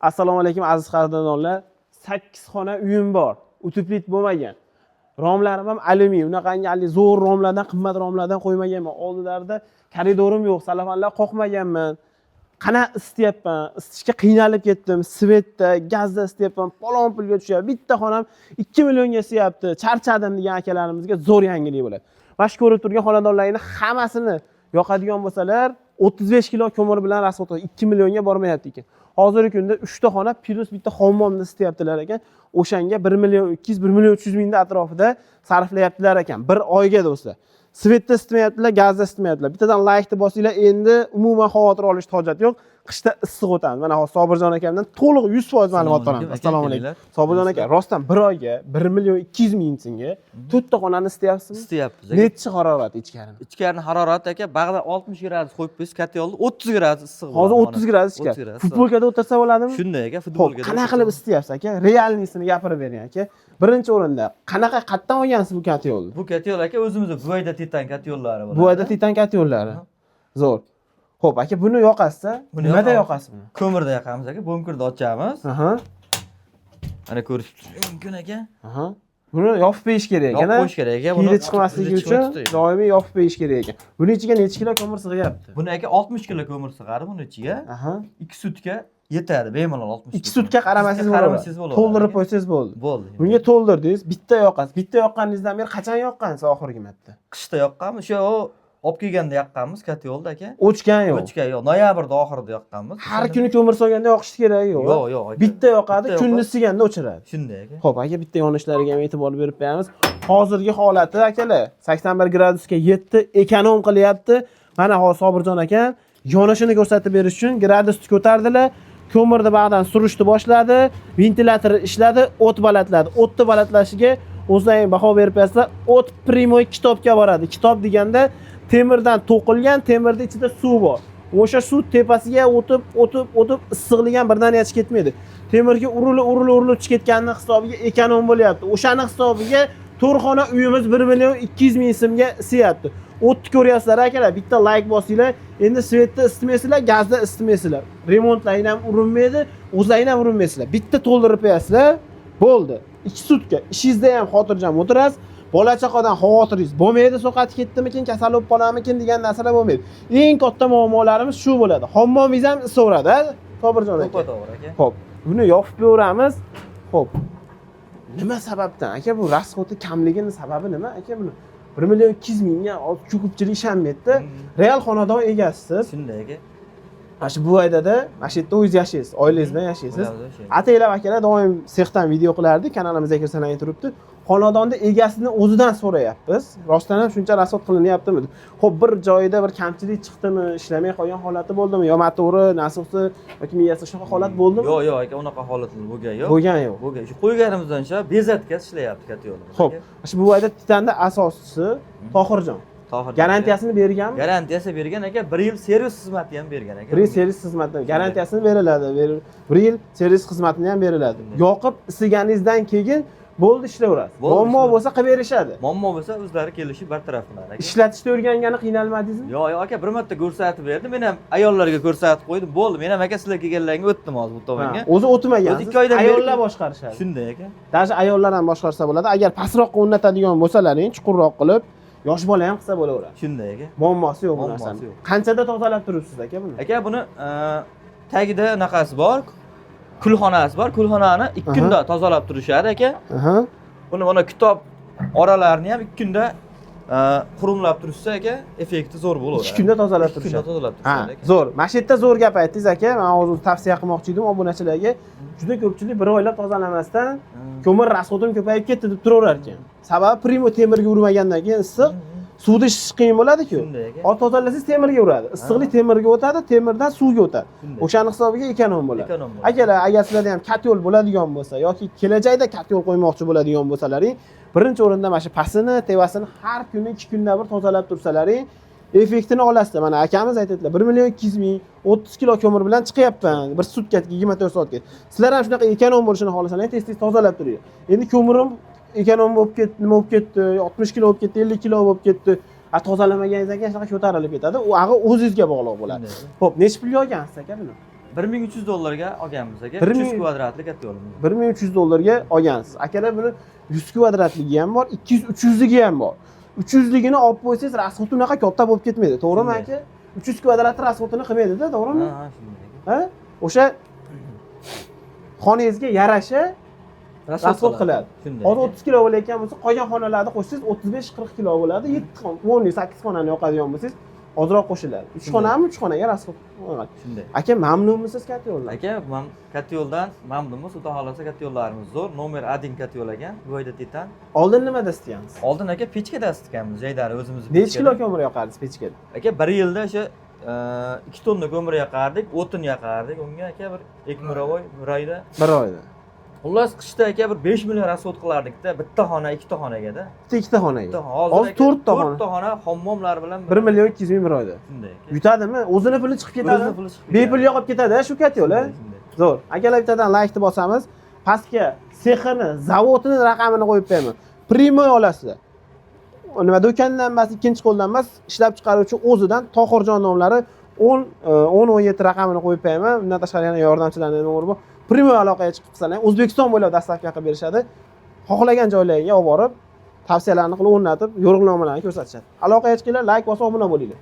Assalomu alaykum aziz qadrdonlar. 8 xona uyim bor. Utuplit bo'lmagan. Romlarim ham alyumin. Unaqangi zo'r romlardan, qimmat romlardan qo'ymaganman. Oldilarida koridorim yo'q, salafanlar qoqmaganman. Qana isitayapman? Isitishga qiynalib ketdim. Svetda, gazda isitayapman. Palon pulga tushyapti. Bitta xonam 2 millionga isiyapti. Charchadim degan akalarimizga zo'r yangilik bo'ladi. Mana shu ko'rib turgan xonadonlarning hammasini yoqadigan bo'lsalar 35 kilo ko'mir bilan rasxod 2 millionga bormayapti ekan. Hozirgi kunda 3 ta xona plus bitta hammomni isitayaptilar ekan. O'shanga 1 million 200 1 million 300 ming atrofida sarflayaptilar ekan. Bir oyga do'stlar. Svetda isitmayaptilar, gazda isitmayaptilar. Bittadan like ni bosinglar, endi umuman xavotir olishga hojat yo'q. Qishda issiq o'tamiz. Mana hozir Sobirjon akamdan to'liq 100% ma'lumot olaman. Assalomu alaykum. Sobirjon aka, rostdan bir oyga 1 million 200 ming so'mga 4 ta xonani isityapsizmi? Isityapmiz. Necha harorat ichkarini? Ichkarni harorati aka bag'da 60 gradus qo'yib qo'ysiz, katta yo'lda 30 gradus issiq bo'ladi. Hozir 30 gradus ichkari. Futbolkada o'tirsa bo'ladimi? Shunday aka, futbolkada. Qanaqa qilib isityapsiz aka? Realniysini gapirib bering aka. Birinchi o'rinda qanaqa qatdan olgansiz bu katta yo'lni? Bu katta yo'l aka o'zimizda Buvayda Titan katta yo'llari bor. Buvayda Titan katta yo'llari. Zo'r. Xo'p aka, buni yoqasiz-a? Nimada yoqasiz buni? Ko'mirda yoqamiz aka, bo'mkirda ochamiz. Aha. Mana ko'rish mumkin aka. Aha. Buni yopib qo'yish kerak ekan. Yopib qo'yish kerak aka. Buni chiqmasligi uchun doimiy yopib qo'yish kerak ekan. Buning ichiga necha kilo ko'mir sig'yapti? Buni aka 60 kilo ko'mir sig'adi buni ichiga. Aha. 2 sutka yetadi, bemalol 60. 2 sutka qaramasangiz bo'ladi. To'ldirib qo'ysangiz bo'ldi. Bo'ldi. Bunga to'ldirdingiz, bitta yoqasiz. Bitta yoqqaningizdan beri qachon yoqqansiz oxirgi marta? Qishda yoqqanmiz, shu olib kelganda yoqqanmiz katta yo'lda aka. O'chgan yo'q. O'chgan yo'q. Noyabrda oxirida yoqqanmiz. Har kuni ko'mir solganda yoqish kerak yo'q. Yo'q, yo'q aka. Bitta yoqadi, kunni isiganda o'chiradi. Shunday aka. Xo'p, aka bitta yonishlariga ham e'tibor berib qo'yamiz. Hozirgi holati akalar 81 gradusga yetdi, ekonom qilyapti. Mana hozir Sobirjon aka yonishini ko'rsatib berish uchun gradusni ko'tardilar. Ko'mirni bag'dan surishni boshladi, ventilyator ishladi, o't balatladi. O'tni balatlashiga o'zlaring baho berib qo'yasizlar. O't primoy kitobga boradi. Kitob deganda temirdan to'qilgan, temirning ichida suv bor. O'sha suv tepasiga o'tib issiqlik ham birdaniga ketmaydi. Temirga urilib chiqib ketganning hisobiga ekonom bo'lyapti. O'shaning hisobiga to'rxona uyimiz 1 million 200 ming so'mga isiyapti. O'tni ko'ryapsizlar akalar, bitta like bosinglar. Endi svetda isitmaysizlar, gazda isitmaysizlar. Remontlaring ham urinmaydi, o'zlaring ham urinmaysizlar. Bitta to'ldirib qo'yasizlar, bo'ldi. 2 sutka ishingizda ham xotirjam o'tirasiz. Bola chaqadan xavotiringiz bo'lmaydi, so'qati ketdimikin, kasal bo'lib qolarmikin degan narsalar bo'lmaydi. Eng katta muammolarimiz shu bo'ladi. Hammomingiz ham isaveradi, Sobirjon aka. To'g'ri aka. Xo'p, buni yopib beramiz. Xo'p. Nima sababdan aka bu rasxodi kamligining sababi nima aka buni? 1 million 200 mingga ko'pchilik ishonmaydi. Real xonadon egasiz. Shunday aka. Mana shu Buvaydada, mana shu yerda o'zingiz yashaysiz, oilangiz bilan yashaysiz. Ataylab akalar doim sexdan video qilardik, kanalimizga kirsangiz turibdi. Xonadonda egasini o'zidan so'rayapmiz. Rostdan ham shuncha rasxod qilinyaptimi? Xo'p, bir joyda bir kamchilik chiqdimi, ishlamay qolgan holati bo'ldimi? Yo motori, nasosi yoki miyasi shunaqa holat bo'ldimi? Yo'q, yo'q aka, unaqa holatlar bo'lgan yo'q. Bo'lgan yo'q. Bo'lgan. Shu qo'yganimizdan shu bezatka ishlayapti katta yo'lda. Xo'p, shu Buvayda Titan'da asoschisi Tohirjon. Garantiyasini berganmi? Garantiyasi bergan aka, 1 yil servis xizmati ham bergan aka. 1 yil servis xizmati, garantiyasini beriladi. 1 yil servis xizmatini ham beriladi. Yoqib isiganingizdan keyin bo'ldi ishlayveradi. Muammo bo'lsa qilib berishadi. Muammo bo'lsa o'zlari kelishib bartaraf qiladi aka. Ishlatishda o'rgangani qiynalmadingizmi? Yo'q, yo'q aka, bir marta ko'rsatib berdi. Men ham ayollarga ko'rsatib qo'ydim. Bo'ldi. Men ham aka sizlar kelganlaringga o'tdim hozir bu tomonga. O'zi o'tmagan. O'zi 2 oydan beri ayollar boshqarishadi. Shunday aka. Даже ayollar ham boshqarsa bo'ladi. Agar pastroqqa o'rnatadigan bo'lsalaring, chuqurroq qilib, yosh bola ham qilsa bo'laveradi. Shunday aka. Muammosi yo'q bu narsani. Qanchada tozalab turibsiz aka buni? Aka buni tagida naqasi bor. Kulxonasi bor. Kulxonani 2 kunda tozalab turishadi aka. Buni mana kitob oralarini ham 2 kunda qurumlab turishsa aka, effekti zo'r bo'laveradi. 2 kunda tozalab turishadi. 2 kunda tozalab turishadi aka. Zo'r. Mana shu yerda zo'r gap aytdingiz aka. Men hozir tavsiya qilmoqchi edim obunachilarga. Juda ko'pchilik bir oylab tozalamasdan ko'mir rasxodim ko'payib ketdi deb turaverar ekan. Sababi primo temirga urmagandan keyin issiq, suvda ishish qiyin bo'ladi-ku. Ot tozalasangiz temirga uradi. Issiqlik temirga o'tadi, temirdan suvga o'tadi. O'shaning hisobiga ekonom bo'ladi. Akalar, agar sizlarda ham kat yo'l bo'ladigan bo'lsa yoki kelajakda kat yo'l qo'ymoqchi bo'ladigan bo'lsalaring, birinchi o'rinda mana shu pasini, tevasini har kuni 2 kunda bir tozalab tursalaring, effektini olasizlar. Mana akamiz aytadilar, 1 million 200 ming 30 kilo ko'mir bilan chiqyapman. Bir sutkaga 24 soatga. Sizlar ham shunaqa ekonom bo'lishini xohlasangiz, tez-tez tozalab turing. Endi ko'mirim ekonom bo'lib ketdi, nima bo'lib ketdi? 60 kilo bo'lib ketdi, 50 kilo bo'lib ketdi. Tozalamaganingizdan keyin shunaqa ko'tarilib ketadi. U o'zingizga bog'liq bo'ladi. Xo'p, necha pul olgansiz aka buni? $1300 ga olganmiz aka. 1000 300 kvadratli katta yo'limiz. $1300 olgansiz. Akalar buni 100 kvadratligi ham bor, 200-300ligi ham bor. 300ligini olib qo'ysangiz, rasxoti unaqa katta bo'lib ketmaydi, to'g'rimi aka? 300 kvadratli rasxotini qilmaydi-da, to'g'rimi? Ha, shunday. Ha? O'sha xonangizga yarasha rasxot qiladi. Hozir 30 kilo bo'layotgan bo'lsa, qolgan xonalarni qo'shsangiz 35-40 kilo bo'ladi. 7 xona, 8 xonani yoqadigan bo'lsangiz, ozroq qo'shiladi. 3 xonami 3 xonaga rasxot qo'yiladi. Shunday. Aka, mamnunmisiz katta yo'ldan? Aka, men katta yo'ldan mamnunmiz. Xudo xolasa katta yo'llarimiz zo'r. Nomer 1 katta yo'l ekan. Voyda Titan. Oldin nimada istayapsiz? Oldin aka pechkada isitganmiz, jaydari o'zimiz. Necha kilo ko'mir yoqardingiz pechkada? Aka 1 yilda o'sha 2 tonna ko'mir yoqardik, o'tin yoqardik. Unga aka bir 2 mirovoy bir oyda. Bir oyda. Xullas qishda aka bir 5 million rasxot qilardik-da, bitta xona, ikkita xonaga-da. Ikkita xonaga. Hozir 4 ta xona. 4 ta xona hammomlar bilan 1 million 200 ming bir oyda. shunday aka. Yutadimi? O'zini puli chiqib ketadi. O'zini puli chiqib Bepul yoqib ketadi, shu katta yo'l, Shunday. Zo'r. Akalar bittadan laykni bosamiz. Pastga sexini, zavodini raqamini qo'yib qo'yaman. Primoy olasizlar. Nima do'kondan emas, ikkinchi qo'ldan emas, ishlab chiqaruvchi o'zidan Tohirjon nomlari 10-17 raqamini qo'yib qo'yaman. Undan tashqari yana yordamchilarning nomeri bor. Primoy aloqaga chiqib qilsalar, O'zbekiston bo'ylab dastavka qilib berishadi. Xohlagan joylarga olib borib, tavsiyalarni qilib o'rnatib, yo'riqnomalarni ko'rsatishadi. Aloqaga chiqinglar, layk bosib obuna bo'linglar.